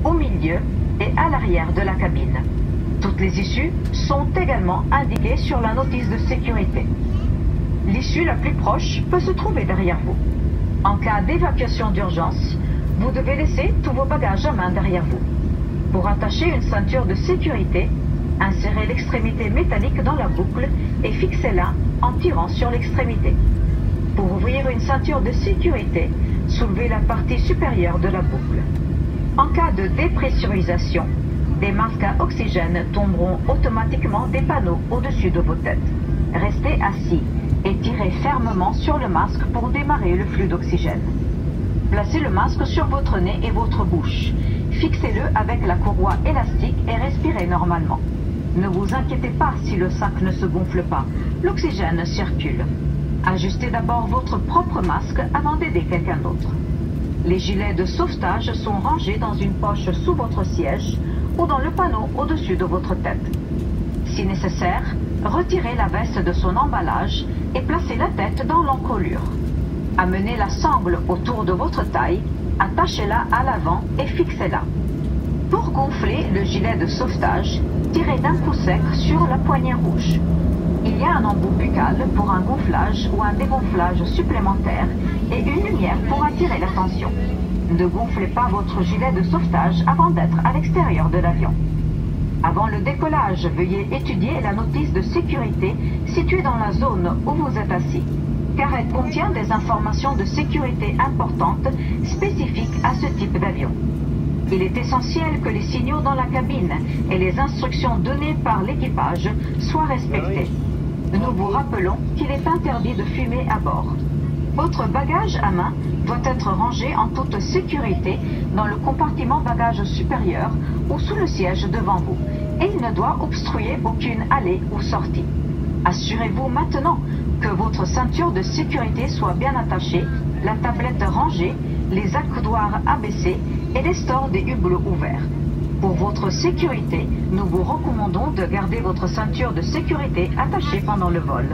au milieu et à l'arrière de la cabine. Toutes les issues sont également indiquées sur la notice de sécurité. L'issue la plus proche peut se trouver derrière vous. En cas d'évacuation d'urgence, vous devez laisser tous vos bagages à main derrière vous. Pour attacher une ceinture de sécurité, insérez l'extrémité métallique dans la boucle et fixez-la en tirant sur l'extrémité. Pour ouvrir une ceinture de sécurité, soulevez la partie supérieure de la boucle. En cas de dépressurisation, des masques à oxygène tomberont automatiquement des panneaux au-dessus de vos têtes. Restez assis et tirez fermement sur le masque pour démarrer le flux d'oxygène. Placez le masque sur votre nez et votre bouche. Fixez-le avec la courroie élastique et respirez normalement. Ne vous inquiétez pas si le sac ne se gonfle pas. L'oxygène circule. Ajustez d'abord votre propre masque avant d'aider quelqu'un d'autre. Les gilets de sauvetage sont rangés dans une poche sous votre siège ou dans le panneau au-dessus de votre tête. Si nécessaire, retirez la veste de son emballage et placez la tête dans l'encolure. Amenez la sangle autour de votre taille, attachez-la à l'avant et fixez-la. Pour gonfler le gilet de sauvetage, tirez d'un coup sec sur la poignée rouge. Il y a un embout buccal pour un gonflage ou un dégonflage supplémentaire et une lumière pour attirer l'attention. Ne gonflez pas votre gilet de sauvetage avant d'être à l'extérieur de l'avion. Avant le décollage, veuillez étudier la notice de sécurité située dans la zone où vous êtes assis, car elle contient des informations de sécurité importantes spécifiques à ce type d'avion. Il est essentiel que les signaux dans la cabine et les instructions données par l'équipage soient respectés. Nous vous rappelons qu'il est interdit de fumer à bord. Votre bagage à main doit être rangé en toute sécurité dans le compartiment bagage supérieur ou sous le siège devant vous, et il ne doit obstruer aucune allée ou sortie. Assurez-vous maintenant que votre ceinture de sécurité soit bien attachée, la tablette rangée, les accoudoirs abaissés et les stores des hublots ouverts. Pour votre sécurité, nous vous recommandons de garder votre ceinture de sécurité attachée pendant le vol.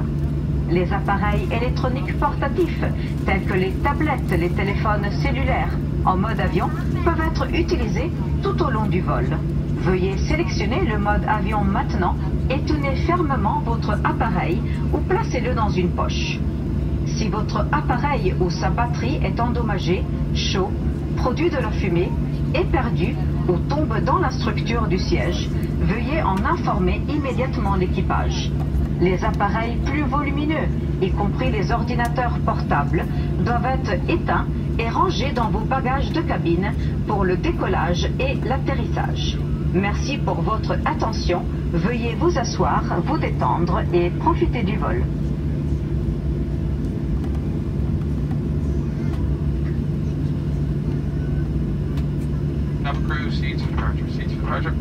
Les appareils électroniques portatifs, tels que les tablettes, les téléphones cellulaires en mode avion, peuvent être utilisés tout au long du vol. Veuillez sélectionner le mode avion maintenant et tenez fermement votre appareil ou placez-le dans une poche. Si votre appareil ou sa batterie est endommagé, chaud, produit de la fumée, est perdu ou tombe dans la structure du siège, veuillez en informer immédiatement l'équipage. Les appareils plus volumineux, y compris les ordinateurs portables, doivent être éteints et rangés dans vos bagages de cabine pour le décollage et l'atterrissage. Merci pour votre attention. Veuillez vous asseoir, vous détendre et profiter du vol. Cabin crew, seats for departure. Seats for departure.